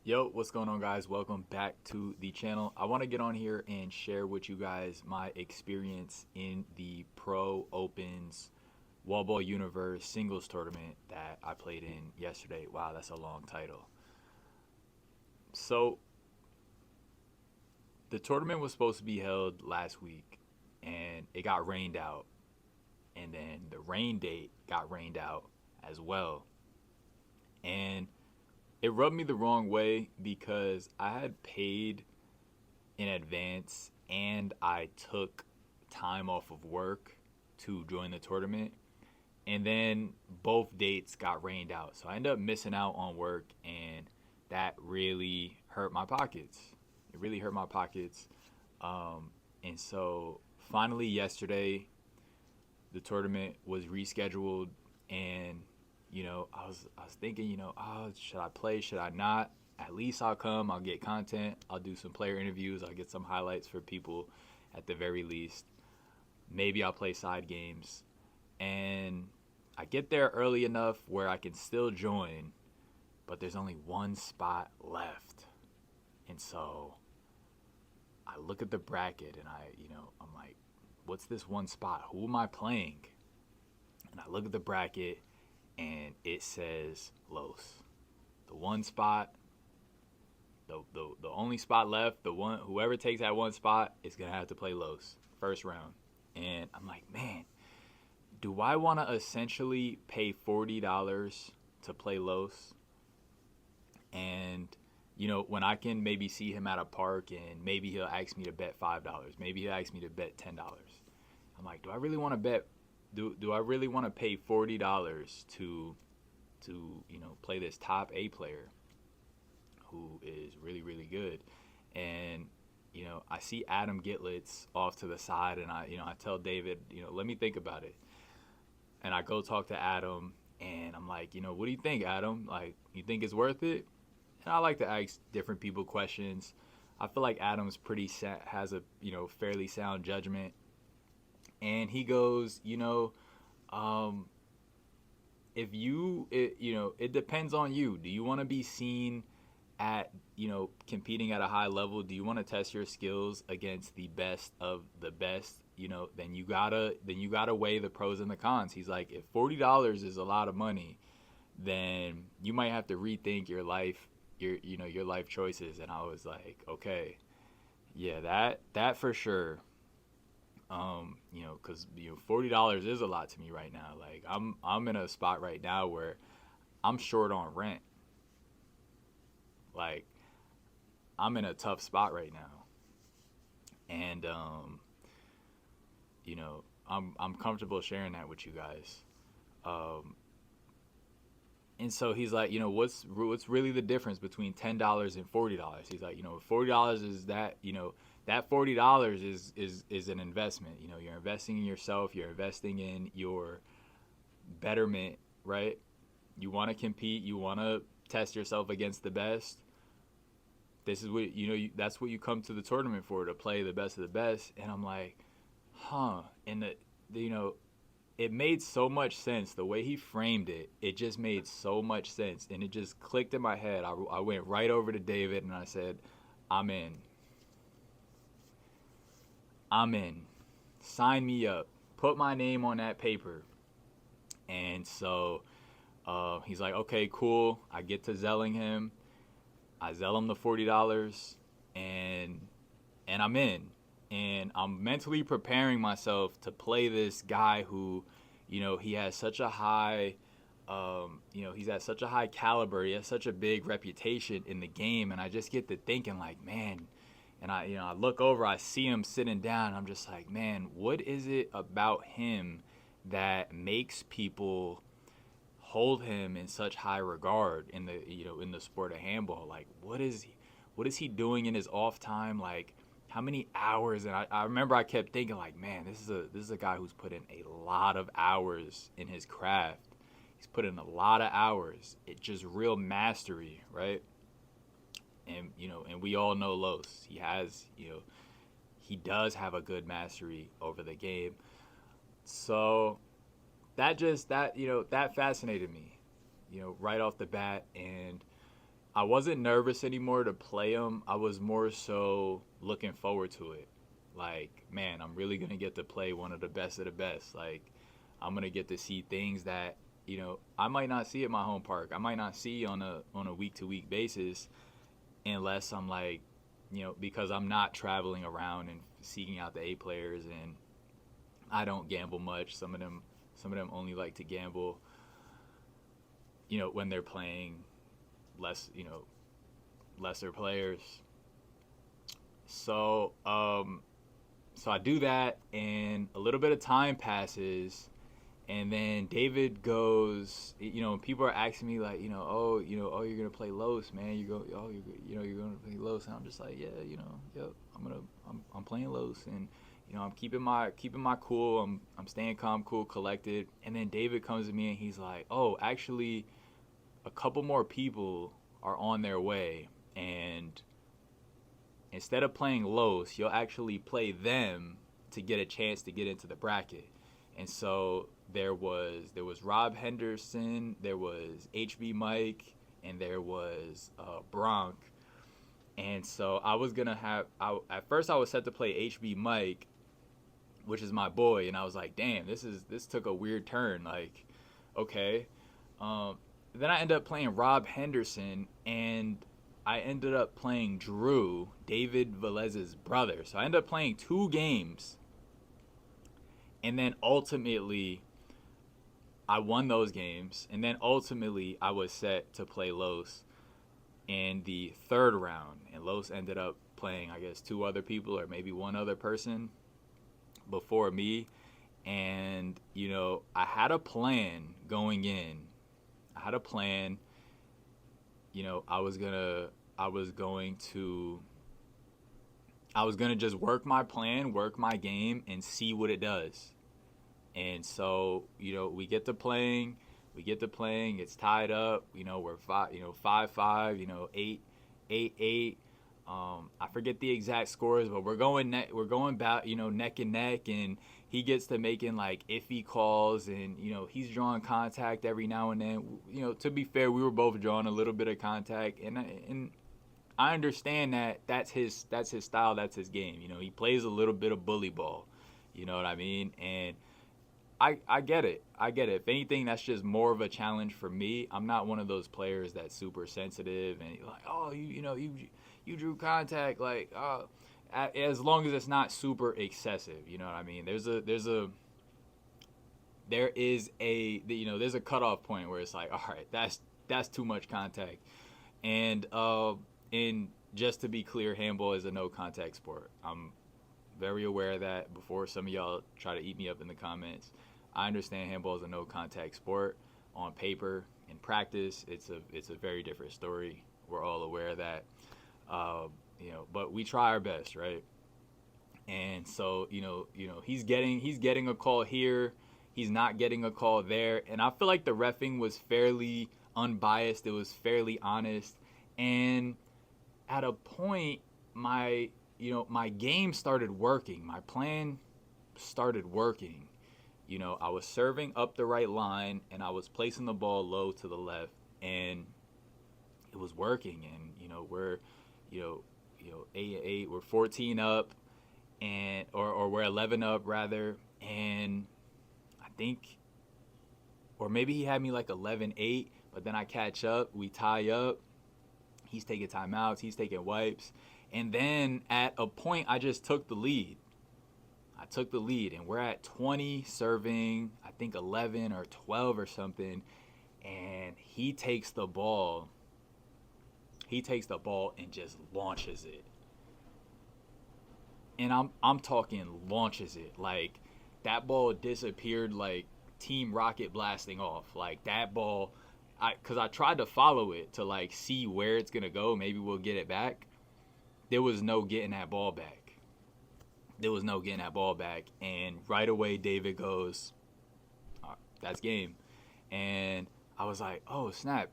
Yo, what's going on, guys? Welcome back to the channel. I want to get on here and share with you guys my experience in the Pro Opens Wallball Universe singles tournament that I played in yesterday. Wow, that's a long title. So, the tournament was supposed to be held last week, and it got rained out. And then the rain date got rained out as well. And it rubbed me the wrong way because I had paid in advance and I took time off of work to join the tournament. And then both dates got rained out. So I ended up missing out on work, and that really hurt my pockets. It really hurt my pockets. And so finally, yesterday, the tournament was rescheduled, and I was thinking, oh, should I play? Should I not? At least I'll come. I'll get content. I'll do some player interviews. I'll get some highlights for people, at the very least. Maybe I'll play side games, and I get there early enough where I can still join, but there's only one spot left, and so I look at the bracket and I'm like, what's this one spot? Who am I playing? And I look at the bracket and it says Los. The one spot, the only spot left, the one whoever takes that one spot is gonna have to play Los first round. And I'm like, man, do I want to essentially pay $40 to play Los? And when I can maybe see him at a park and maybe he'll ask me to bet $5, maybe he'll ask me to bet $10. I'm like, do I really want to bet? Do I really want to pay $40 to play this top A player who is really really good? And I see Adam Gitlitz off to the side, and I tell David, let me think about it. And I go talk to Adam, and I'm like, what do you think, Adam? Like, you think it's worth it? And I like to ask different people questions. I feel like Adam's has a fairly sound judgment. And he goes, um, if it depends on you. Do you want to be seen at competing at a high level? Do you want to test your skills against the best of the best? Then you gotta weigh the pros and the cons. He's like, if $40 is a lot of money, then you might have to rethink your life, your life choices. And I was like, okay, yeah, that for sure. Because $40 is a lot to me right now. Like, I'm in a spot right now where I'm short on rent. Like, I'm in a tough spot right now, and I'm comfortable sharing that with you guys. Um, and so he's like, what's really the difference between $10 and $40? He's like, $40 is that $40 is an investment. You're investing in yourself. You're investing in your betterment, right? You want to compete. You want to test yourself against the best. This is what that's what you come to the tournament for, to play the best of the best. And I'm like, huh. And it made so much sense. The way he framed it, it just made so much sense, and it just clicked in my head. I went right over to David and I said, I'm in. I'm in. Sign me up. Put my name on that paper. And so he's like, okay, cool. I get to zelling him. I zell him the $40, and I'm in. And I'm mentally preparing myself to play this guy who, he has such a high, he's at such a high caliber. He has such a big reputation in the game, and I just get to thinking like, man. And I look over, I see him sitting down, and I'm just like, man, what is it about him that makes people hold him in such high regard in the sport of handball? Like, what is he doing in his off time? Like, how many hours? And I remember I kept thinking like, man, this is a guy who's put in a lot of hours in his craft. He's put in a lot of hours. It's just real mastery, right? And we all know Los. He does have a good mastery over the game. So that fascinated me, right off the bat. And I wasn't nervous anymore to play him. I was more so looking forward to it. Like, man, I'm really gonna get to play one of the best. Like, I'm gonna get to see things that I might not see at my home park. I might not see on a week to week basis unless I'm like, because I'm not traveling around and seeking out the A players, and I don't gamble much. Some of them only like to gamble, when they're playing less, lesser players. So, so I do that, and a little bit of time passes, and then David goes. People are asking me like, oh, you're gonna play Los, man. You're gonna play Los, and I'm just like, yeah, yep, I'm playing Los, and I'm keeping my cool. I'm staying calm, cool, collected. And then David comes to me and he's like, oh, actually, a couple more people are on their way, and instead of playing Los, you'll actually play them to get a chance to get into the bracket. And so there was Rob Henderson, there was HB Mike, and there was Bronk. And so I was gonna at first I was set to play HB Mike, which is my boy, and I was like, damn, this took a weird turn. Like, okay. Then I ended up playing Rob Henderson, and I ended up playing Drew, David Velez's brother. So I ended up playing 2 games, and then ultimately I won those games, and then ultimately I was set to play Los in the 3rd round, and Los ended up playing, I guess, 2 other people or maybe 1 other person before me. And I had a plan going in. I had a plan. I was gonna just work my plan, work my game, and see what it does. And so we get to playing. It's tied up. We're 5-5. 8-8. I forget the exact scores, but we're going about neck and neck, and he gets to making like iffy calls, and he's drawing contact every now and then. To be fair, we were both drawing a little bit of contact, and I understand that that's his style, that's his game. He plays a little bit of bully ball. You know what I mean? And I get it. If anything, that's just more of a challenge for me. I'm not one of those players that's super sensitive and like, oh, you drew contact, like, as long as it's not super excessive. You know what I mean? There's a cutoff point where it's like, all right, that's too much contact. And just to be clear, handball is a no contact sport. I'm very aware of that. Before some of y'all try to eat me up in the comments, I understand handball is a no contact sport. On paper, in practice, it's a very different story. We're all aware of that. But we try our best, right? And so he's getting a call here, he's not getting a call there, and I feel like the reffing was fairly unbiased. It was fairly honest, and at a point, my game started working. My plan started working. I was serving up the right line, and I was placing the ball low to the left, and it was working. And we're 8-8, we're 14 up, and or we're 11 up rather, and I think, or maybe he had me like 11-8, but then I catch up, we tie up. He's taking timeouts, he's taking wipes, and then at a point I just took the lead. And we're at 20 serving, I think 11 or 12 or something, and he takes the ball and just launches it. And I'm talking launches it. Like, that ball disappeared like Team Rocket blasting off. Like, that ball, because I tried to follow it to like see where it's gonna go. Maybe we'll get it back. There was no getting that ball back. And right away David goes, that's game. And I was like, oh snap,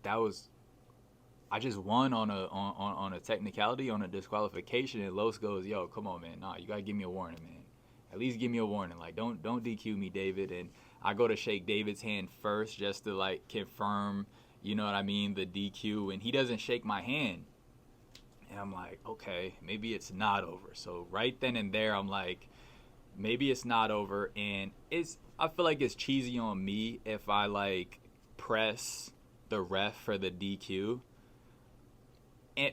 I just won on a technicality, on a disqualification. And Los goes, yo, come on, man, nah, you gotta give me a warning, man. At least give me a warning. Like, don't DQ me, David. And I go to shake David's hand first just to like confirm, you know what I mean, the DQ, and he doesn't shake my hand. And I'm like, okay, maybe it's not over. So right then and there, I'm like, maybe it's not over. And I feel like it's cheesy on me if I like press the ref for the DQ.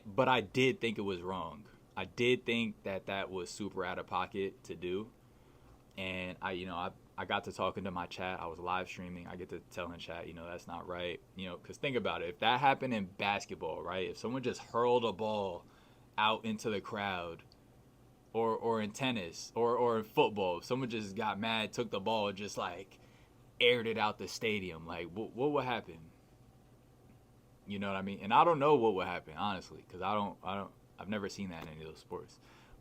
But I did think it was wrong. I did think that was super out of pocket to do. And I got to talking to my chat. I was live streaming. I get to tell in chat, that's not right. Because think about it. If that happened in basketball, right? If someone just hurled a ball out into the crowd, or in tennis, or in football, if someone just got mad, took the ball, and just like aired it out the stadium, like what would happen? You know what I mean? And I don't know what would happen, honestly, because I've never seen that in any of those sports.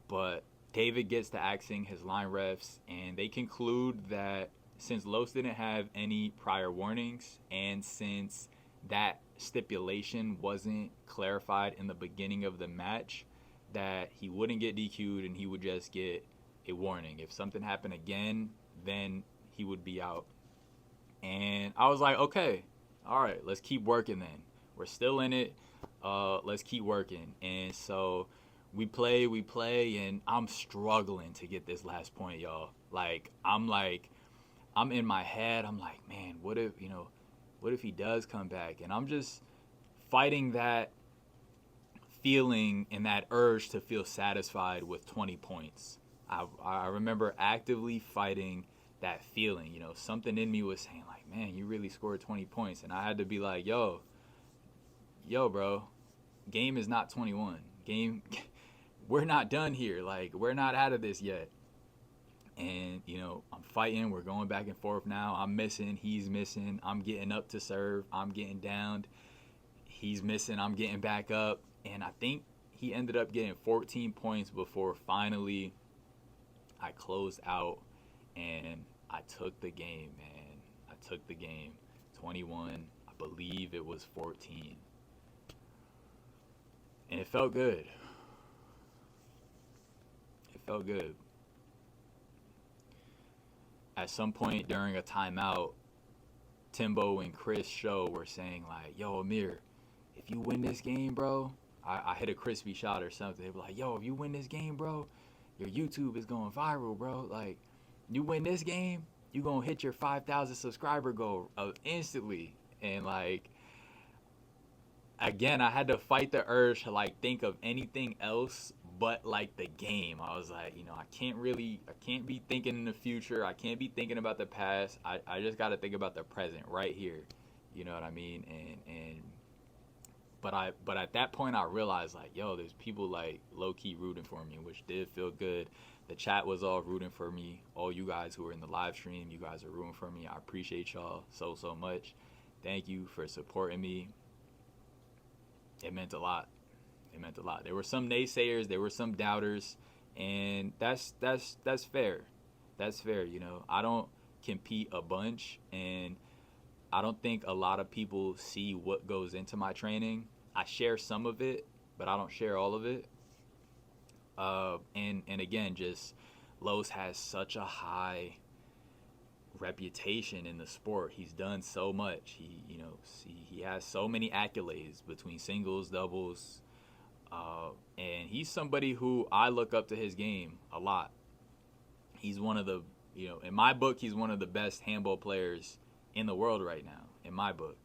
But David gets to axing his line refs, and they conclude that since Los didn't have any prior warnings, and since that stipulation wasn't clarified in the beginning of the match, that he wouldn't get DQ'd and he would just get a warning. If something happened again, then he would be out. And I was like, okay, all right, let's keep working then. We're still in it. Let's keep working. And so we play, and I'm struggling to get this last point, y'all. I'm in my head. I'm like, man, what if he does come back? And I'm just fighting that feeling and that urge to feel satisfied with 20 points. I remember actively fighting that feeling. Something in me was saying, like, man, you really scored 20 points. And I had to be like, yo, bro, game is not 21. We're not done here. Like, we're not out of this yet. And, I'm fighting. We're going back and forth now. I'm missing. He's missing. I'm getting up to serve. I'm getting downed. He's missing. I'm getting back up. And I think he ended up getting 14 points before finally I closed out and I took the game, man. I took the game. 21. I believe it was 14. And it felt good. It felt good. At some point during a timeout, Timbo and Chris Show were saying, like, yo, Amir, if you win this game, bro, I hit a crispy shot or something. They were like, yo, if you win this game, bro, your YouTube is going viral, bro. Like, you win this game, you going to hit your 5,000 subscriber goal instantly. And, like, again, I had to fight the urge to, like, think of anything else but, like, the game. I was like, I can't be thinking in the future. I can't be thinking about the past. I just got to think about the present right here. You know what I mean? But at that point, I realized, like, yo, there's people, like, low-key rooting for me, which did feel good. The chat was all rooting for me. All you guys who are in the live stream, you guys are rooting for me. I appreciate y'all so much. Thank you for supporting me. It meant a lot. It meant a lot. There were some naysayers. There were some doubters. And that's fair. That's fair, I don't compete a bunch, and I don't think a lot of people see what goes into my training. I share some of it, but I don't share all of it. And again, just Los has such a high reputation in the sport. He's done so much. He has so many accolades between singles, doubles, and he's somebody who I look up to his game a lot. He's one of the, in my book, he's one of the best handball players in the world right now, in my book.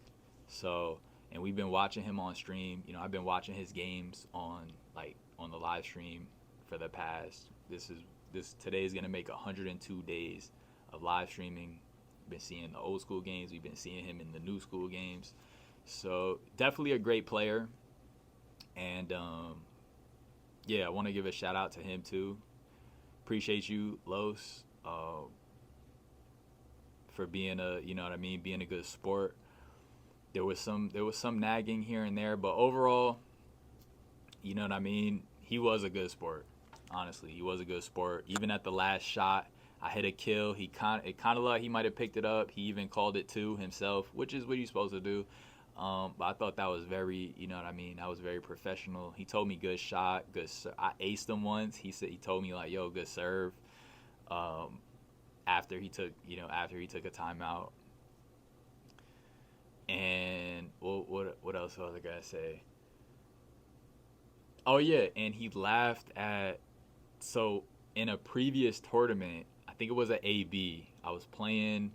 So, and we've been watching him on stream. I've been watching his games on the live stream for the past. Today is gonna make 102 days of live streaming. Been seeing the old school games. We've been seeing him in the new school games. So definitely a great player. And I want to give a shout out to him too. Appreciate you, Los, for being being a good sport. There was some nagging here and there, but overall, he was a good sport. Honestly, he was a good sport. Even at the last shot, I hit a kill. It kind of like he might have picked it up. He even called it too himself, which is what you're supposed to do. But I thought that was very, that was very professional. He told me good shot, I aced him once. He told me, like, yo, good serve. After he took a timeout. And what else was I gonna say? Oh yeah, and he laughed at, so in a previous tournament, I think it was a AB. I was playing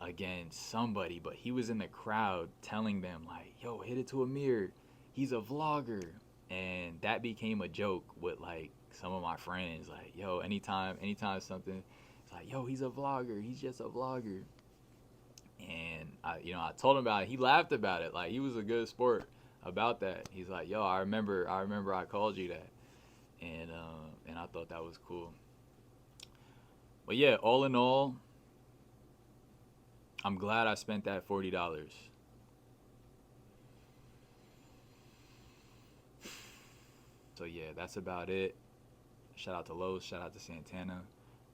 against somebody, but he was in the crowd telling them like, "Yo, hit it to Amir. He's a vlogger." And that became a joke with like some of my friends like, "Yo, anytime something, it's like, "Yo, he's a vlogger. He's just a vlogger." And I told him about it. He laughed about it. Like he was a good sport about that. He's like, "Yo, I remember I called you that." And I thought that was cool. But yeah, all in all, I'm glad I spent that $40. So yeah, that's about it. Shout out to Los, shout out to Santana.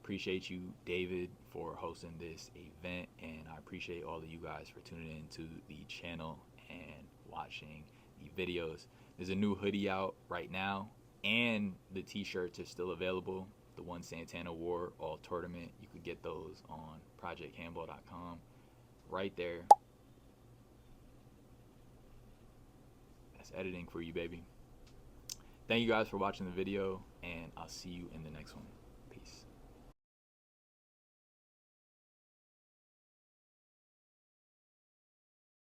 Appreciate you, David, for hosting this event, and I appreciate all of you guys for tuning into the channel and watching the videos. There's a new hoodie out right now, and the t-shirts are still available. The one Santana wore all tournament. You could get those on ProjectHandball.com right there. That's editing for you, baby. Thank you guys for watching the video, and I'll see you in the next one.